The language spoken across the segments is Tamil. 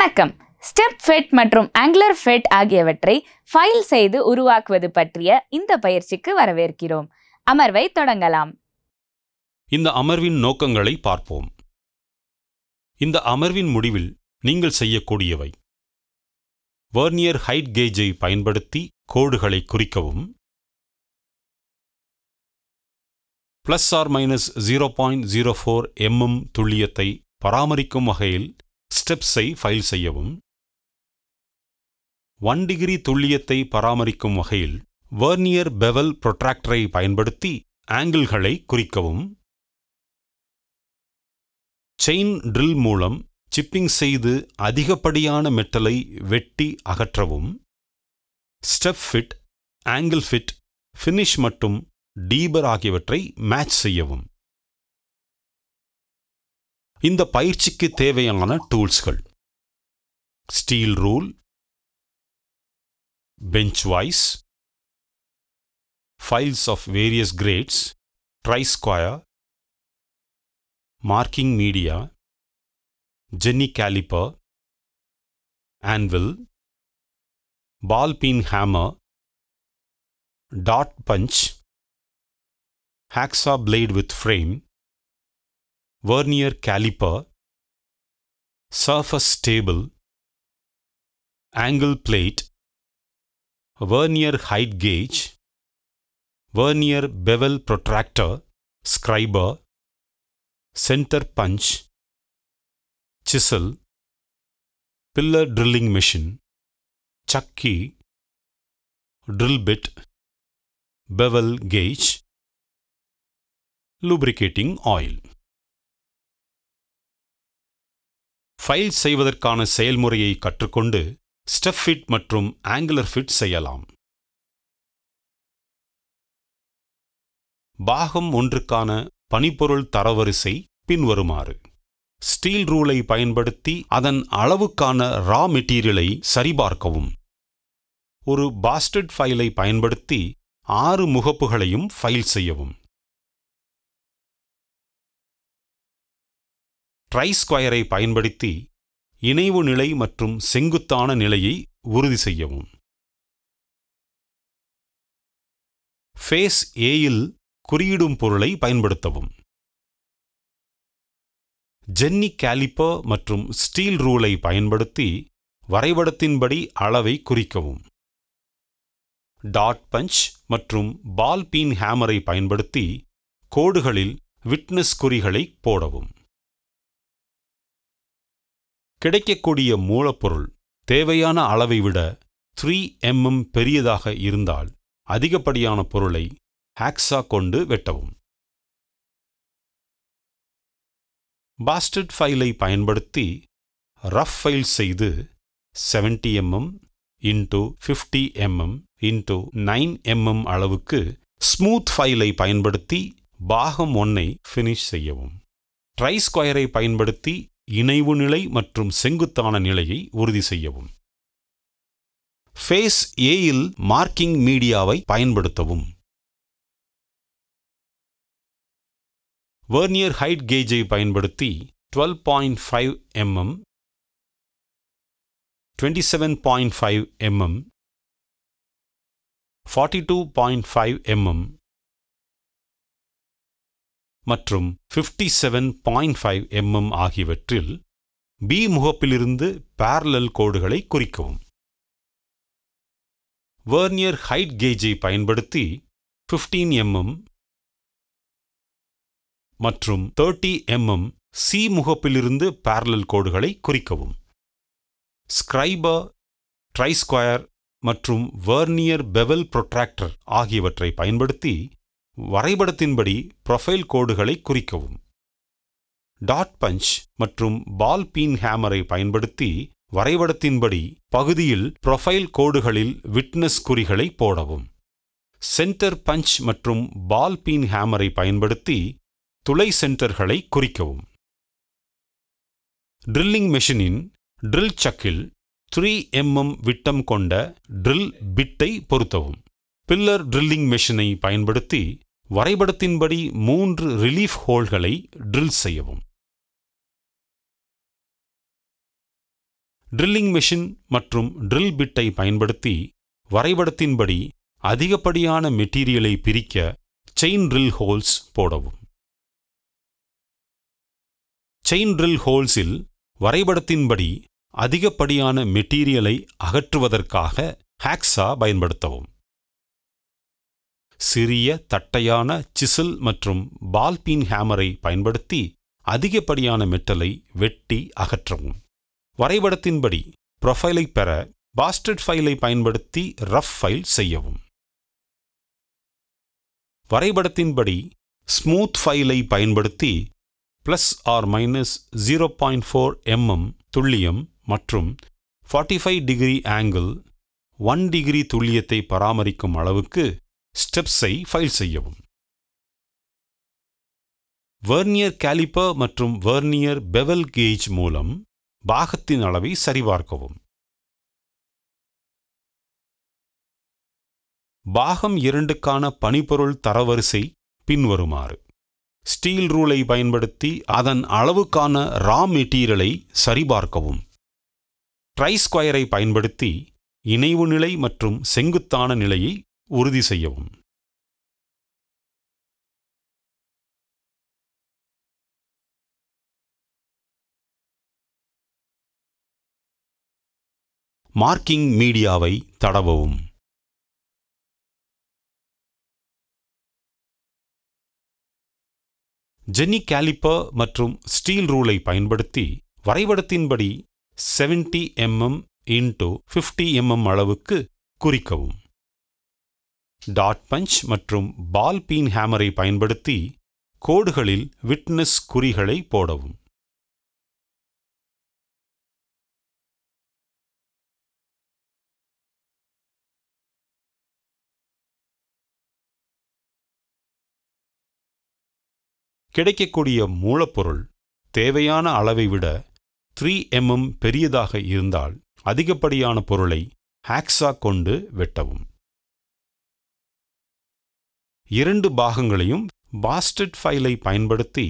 வணக்கம். ஸ்டெப் ஃபிட் மற்றும் ஆங்குலர் ஃபிட் ஆகியவற்றை ஃபைல் செய்து உருவாக்குவது பற்றிய இந்த பயிற்சிக்கு வரவேற்கிறோம். அமர்வை தொடங்கலாம். இந்த அமர்வின் நோக்கங்களை பார்ப்போம். இந்த அமர்வின் முடிவில் நீங்கள் செய்யக்கூடியவை: வெர்னியர் ஹைட் கேஜை பயன்படுத்தி கோடுகளை குறிக்கவும், ±0.04 mm துல்லியத்தை பராமரிக்கும் வகையில் ஸ்டெப்ஸை ஃபைல் செய்யவும், 1 டிகிரி துல்லியத்தை பராமரிக்கும் வகையில் வெர்னியர் பெவல் புரோட்ராக்டரை பயன்படுத்தி ஆங்கிள்களை குறிக்கவும், செயின் ட்ரில் மூலம் சிப்பிங் செய்து அதிகப்படியான மெட்டலை வெட்டி அகற்றவும், step fit, angle fit, finish மற்றும் டீபர் ஆகியவற்றை மேட்ச் செய்யவும். இந்த பயிற்சிக்கு தேவையான டூல்ஸ்கள்: steel rule, bench vice, files of various grades, try square, marking media, jenny caliper, anvil, ball peen hammer, dot punch, hacksaw blade with frame, vernier caliper, surface table, angle plate, vernier height gauge, vernier bevel protractor, scriber, center punch, chisel, pillar drilling machine, chuck key, drill bit, bevel gauge, lubricating oil. File செய்வதற்கான செயல்முறையை கற்றுக்கொண்டு ஸ்டெப் ஃபிட் மற்றும் ஆங்குலர் ஃபிட் செய்யலாம். பாகம் ஒன்றுக்கான பணிப்பொருள் தரவரிசை பின்வருமாறு: ஸ்டீல் ரூலை பயன்படுத்தி அதன் அளவுக்கான ரா மெட்டீரியலை சரிபார்க்கவும். ஒரு பாஸ்டட் ஃபைலை பயன்படுத்தி 6 முகப்புகளையும் ஃபைல் செய்யவும். ட்ரை ஸ்கொயரை பயன்படுத்தி இணைவு நிலை மற்றும் செங்குத்தான நிலையை உறுதி செய்யவும். ஃபேஸ் ஏயில் குறியிடும் பொருளை பயன்படுத்தவும். ஜென்னி கேலிப்பர் மற்றும் ஸ்டீல் ரூலை பயன்படுத்தி வரைபடத்தின்படி அளவை குறிக்கவும். டாட் பஞ்ச் மற்றும் பால் பீன் ஹேமரை பயன்படுத்தி கோடுகளில் விட்னஸ் குறிகளை போடவும். கிடைக்கக்கூடிய மூலப்பொருள் தேவையான அளவை விட 3 mm பெரியதாக இருந்தால் அதிகப்படியான பொருளை ஹேக்ஸா கொண்டு வெட்டவும். பாஸ்டட் ஃபைலை பயன்படுத்தி ரஃப் ஃபைல் செய்து 70 mm x 50 mm x 9 mm அளவுக்கு ஸ்மூத் ஃபைலை பயன்படுத்தி பாகம் 1ஐ ஃபினிஷ் செய்யவும். ட்ரை ஸ்கொயரை பயன்படுத்தி இணைவு நிலை மற்றும் செங்குத்தான நிலையை உறுதி செய்யவும். ஃபேஸ் ஏயில் மார்க்கிங் மீடியாவை பயன்படுத்தவும். வெர்னியர் ஹைட் கேஜை பயன்படுத்தி 12.5 mm, 27.5 mm, 42.5 mm மற்றும் 57.5 mm ஆகியவற்றில் பி முகப்பிலிருந்து பேரலல் கோடுகளை குறிக்கவும். வெர்னியர் ஹைட் கேஜை பயன்படுத்தி 15 mm மற்றும் 30 mm சி முகப்பிலிருந்து பேரலல் கோடுகளை குறிக்கவும். ஸ்கிரைபர், ட்ரை ஸ்கொயர் மற்றும் வெர்னியர் பெவல் புரோட்ராக்டர் ஆகியவற்றை பயன்படுத்தி வரைபடத்தின்படி ப்ரொஃபைல் கோடுகளை குறிக்கவும். டாட் பஞ்ச் மற்றும் பால் பீன் ஹேமரை பயன்படுத்தி வரைபடத்தின்படி பகுதியில் ப்ரொஃபைல் கோடுகளில் விட்னஸ் குறிகளை போடவும். சென்டர் பஞ்ச் மற்றும் பால் பீன் ஹேமரை பயன்படுத்தி துளை சென்டர்களை குறிக்கவும். ட்ரில்லிங் மெஷினின் ட்ரில் சக்கில் 3 mm விட்டம் கொண்ட ட்ரில் பிட்டை பொருத்தவும். பில்லர் ட்ரில்லிங் மெஷினை பயன்படுத்தி வரைபடத்தின்படி 3 ரிலீஃப் ஹோல்களை ட்ரில் செய்யவும். ட்ரில்லிங் மெஷின் மற்றும் ட்ரில் பிட்டை பயன்படுத்தி வரைபடத்தின்படி அதிகப்படியான மெட்டீரியலை பிரிக்க செயின் ட்ரில் ஹோல்ஸ் போடவும். செயின் ட்ரில் ஹோல்ஸில் வரைபடத்தின்படி அதிகப்படியான மெட்டீரியலை அகற்றுவதற்காக ஹாக்ஸா பயன்படுத்தவும். சிறிய தட்டையான சிசில் மற்றும் பால் பீன் ஹேமரை பயன்படுத்தி அதிகப்படியான மெட்டலை வெட்டி அகற்றவும். வரைபடத்தின்படி ப்ரொஃபைலை பெற பாஸ்டட் ஃபைலை பயன்படுத்தி ரஃப் ஃபைல் செய்யவும். வரைபடத்தின்படி ஸ்மூத் ஃபைலை பயன்படுத்தி ±0.4 mm துல்லியம் மற்றும் 45 டிகிரி ஆங்கிள் 1 டிகிரி துல்லியத்தை பராமரிக்கும் அளவுக்கு ஸ்டெப்ஸை ஃபைல் செய்யவும். வெர்னியர் கேலிப்பர் மற்றும் வெர்னியர் பெவல் கேஜ் மூலம் பாகத்தின் அளவை சரிபார்க்கவும். பாகம் 2க்கான பணிப்பொருள் தரவரிசை பின்வருமாறு. ஸ்டீல் ரூலை பயன்படுத்தி அதன் அளவுக்கான ரா மெட்டீரியலை சரிபார்க்கவும். ட்ரை ஸ்கொயரை பயன்படுத்தி இணைவு நிலை மற்றும் செங்குத்தான நிலையை உறுதி செய்யவும். மார்க்கிங் மீடியாவை தடவவும். ஜெனி கேலிப்பர் மற்றும் ஸ்டீல் ரூலை பயன்படுத்தி வரைபடத்தின்படி 70 mm x 50 mm அளவுக்கு குறிக்கவும். டாட் பஞ்ச் மற்றும் பால் பீன் ஹேமரை பயன்படுத்தி கோடுகளில் விட்னஸ் குறிகளை போடவும். கிடைக்கக்கூடிய மூலப்பொருள் தேவையான அளவை விட 3 mm பெரியதாக இருந்தால் அதிகப்படியான பொருளை ஹாக்ஸா கொண்டு வெட்டவும். 2 பாகங்களையும் பாஸ்டட் ஃபைலை பயன்படுத்தி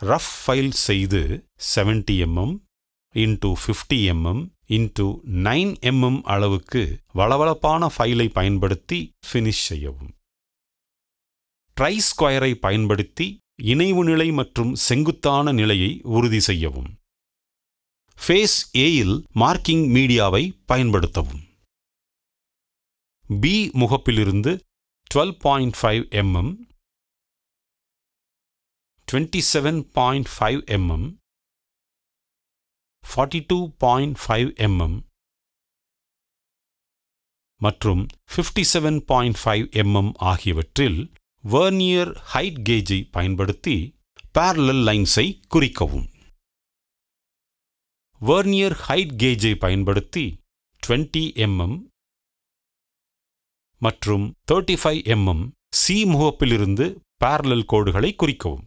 ரஃப் ஃபைல் செய்து 70 mm x 50 mm x 9 mm அளவுக்கு வளவளப்பான ஃபைலை பயன்படுத்தி ஃபினிஷ் செய்யவும். ட்ரை ஸ்கொயரை பயன்படுத்தி இணைவு நிலை மற்றும் செங்குத்தான நிலையை உறுதி செய்யவும். ஃபேஸ் ஏயில் மார்க்கிங் மீடியாவை பயன்படுத்தவும். பி முகப்பிலிருந்து 12.5 mm 27.5 mm 42.5 mm மற்றும் 57.5 mm ஆகியவற்றில் வெர்னியர் ஹைட் கேஜை பயன்படுத்தி parallel லைன்ஸை குறிக்கவும். வெர்னியர் ஹைட் கேஜை பயன்படுத்தி 20 mm மற்றும் 35 mm சி முகப்பிலிருந்து parallel கோடுகளை குறிக்கவும்.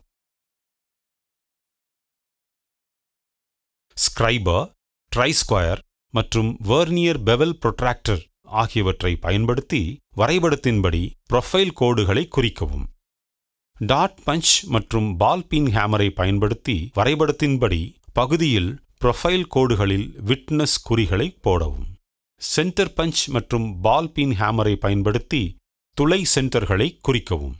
ஸ்கிரைபர், ட்ரை ஸ்கொயர் மற்றும் வெர்னியர் பெவல் ப்ரொட்ராக்டர் ஆகியவற்றை பயன்படுத்தி வரைபடத்தின்படி ப்ரொஃபைல் கோடுகளை குறிக்கவும். டாட் பஞ்ச் மற்றும் பால் பீன் ஹேமரை பயன்படுத்தி வரைபடத்தின்படி பகுதியில் ப்ரொஃபைல் கோடுகளில் விட்னஸ் குறிகளை போடவும். சென்டர் பஞ்ச் மற்றும் பால் பீன் ஹேமரை பயன்படுத்தி துளை சென்டர்களை குறிக்கவும்.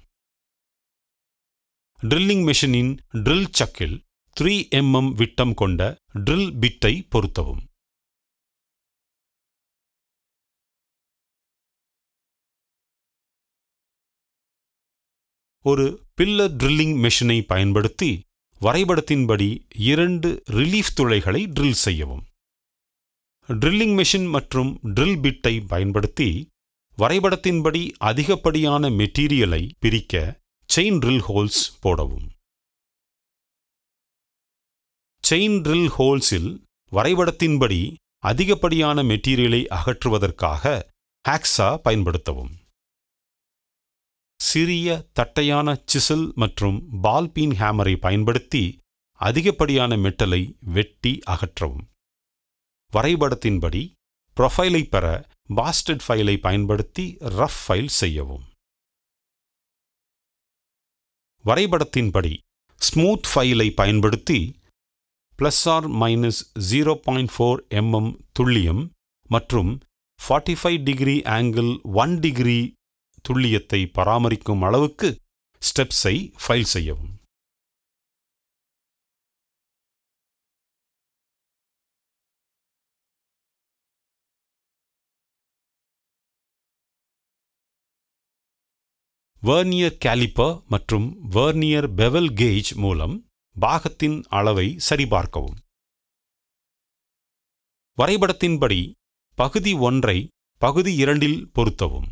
ட்ரில்லிங் மெஷினின் ட்ரில் சக்கில் 3 mm விட்டம் கொண்ட ட்ரில் பிட்டை பொருத்தவும். ஒரு பில்லர் ட்ரில்லிங் மெஷினை பயன்படுத்தி வரைபடத்தின்படி 2 ரிலீஃப் துளைகளை ட்ரில் செய்யவும். ட்ரில்லிங் மெஷின் மற்றும் ட்ரில் பிட்டை பயன்படுத்தி வரைபடத்தின்படி அதிகப்படியான மெட்டீரியலை பிரிக்க செயின் ட்ரில் ஹோல்ஸ் போடவும். செயின் ட்ரில் ஹோல்ஸில் வரைபடத்தின்படி அதிகப்படியான மெட்டீரியலை அகற்றுவதற்காக ஹாக்ஸா பயன்படுத்தவும். சிறிய தட்டையான சிசில் மற்றும் பால் பீன் ஹேமரை பயன்படுத்தி அதிகப்படியான மெட்டலை வெட்டி அகற்றவும். வரைபடத்தின்படி ப்ரொஃபைலை பெற பாஸ்டட் ஃபைலை பயன்படுத்தி ரஃப் ஃபைல் செய்யவும். வரைபடத்தின்படி ஸ்மூத் ஃபைலை பயன்படுத்தி ±0.4 mm துல்லியம் மற்றும் 45 டிகிரி ஆங்கிள் 1 டிகிரி துல்லியத்தை பராமரிக்கும் அளவுக்கு ஸ்டெப்ஸை ஃபைல் செய்யவும். வெர்னியர் கேலிப்பர் மற்றும் வெர்னியர் பெவல் கேஜ் மூலம் பாகத்தின் அளவை சரிபார்க்கவும். வரைபடத்தின்படி பகுதி 1ஐ பகுதி 2இல் பொருத்தவும்.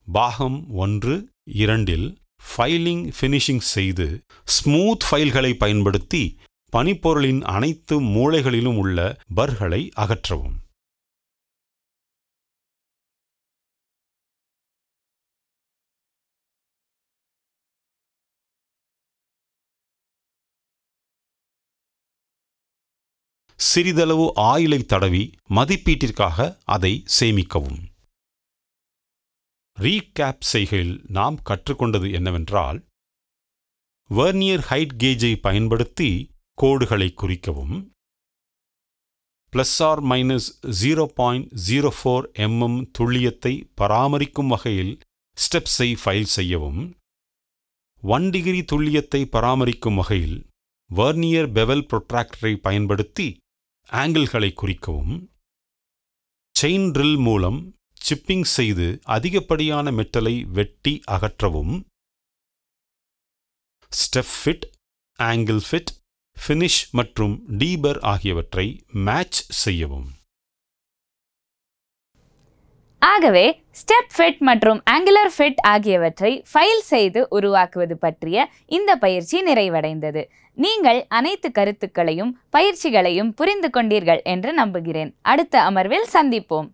பாகம் 1, 2இல் ஃபைலிங் ஃபினிஷிங் செய்து ஸ்மூத் ஃபைல்களை பயன்படுத்தி பனிப்பொருளின் அனைத்து மூலைகளிலும் உள்ள பர்களை அகற்றவும். சிறிதளவு ஆயிலை தடவி மதிப்பீட்டிற்காக அதை சேமிக்கவும். ரீகேப் செய்கையில் நாம் கற்றுக்கொண்டது என்னவென்றால், வெர்னியர் ஹைட் கேஜை பயன்படுத்தி கோடுகளை குறிக்கவும், ±0.04 mm துல்லியத்தை பராமரிக்கும் வகையில் ஸ்டெப்ஸை ஃபைல் செய்யவும், 1 டிகிரி துல்லியத்தை பராமரிக்கும் வகையில் வெர்னியர் பெவல் புரோட்ராக்டரை பயன்படுத்தி ஆங்கிள்களை குறிக்கவும், செயின் ட்ரில் மூலம் சிப்பிங் செய்து அதிகப்படியான மெட்டலை வெட்டி அகற்றவும், step fit, angle fit, finish மற்றும் டீபர் ஆகியவற்றை மேட்ச் செய்யவும். ஆகவே ஸ்டெப் ஃபிட் மற்றும் ஆங்குலர் ஃபிட் ஆகியவற்றை ஃபைல் செய்து உருவாக்குவது பற்றிய இந்த பயிற்சி நிறைவடைந்தது. நீங்கள் அனைத்து கருத்துக்களையும் பயிற்சிகளையும் புரிந்து கொண்டீர்கள் என்று நம்புகிறேன். அடுத்த அமர்வில் சந்திப்போம்.